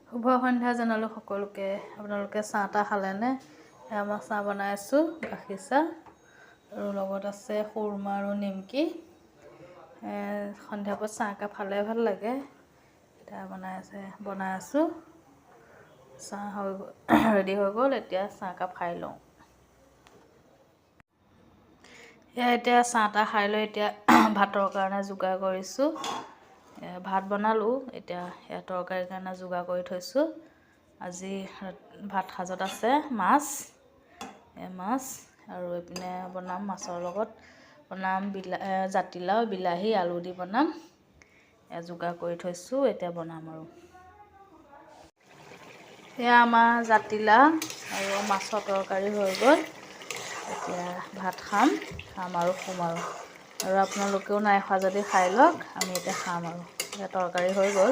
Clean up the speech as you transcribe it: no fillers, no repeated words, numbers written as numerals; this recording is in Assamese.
শুভ সন্ধ্যা জনালো সকলোকে। আপোনালোকে চাহ তাহ খালেনে? মই চাহ বনাই আছোঁ, গাখীৰ চাহ আৰু লগত আছে খুৰমা আৰু নিমকি। সন্ধিয়া পৰত চাহ একাপ খালে ভাল লাগে। এতিয়া বনাই আছোঁ। চাহ ৰেডি হৈ গ'ল, এতিয়া চাহ একাপ খাই লওঁ। এতিয়া চাহ তাহ খাই লৈ এতিয়া ভাতৰ কাৰণে যোগাৰ কৰিছোঁ। ভাত বনালোঁ, এতিয়া তৰকাৰীৰ কাৰণে যোগাৰ কৰি থৈছোঁ। আজি ভাত সাজত আছে মাছ আৰু এইপিনে বনাম মাছৰ লগত বনাম জাতিলাও, বিলাহী, আলু দি বনাম। যোগাৰ কৰি থৈছোঁ, এতিয়া বনাম আৰু। এয়া আমাৰ জাতিলাও আৰু মাছৰ তৰকাৰী হৈ গ'ল। এতিয়া ভাত খাম আৰু শুম আৰু আপোনালোকেও নাই খোৱা যদি খাই লওক। আমি এতিয়া খাম আৰু। এতিয়া তৰকাৰী হৈ গ'ল।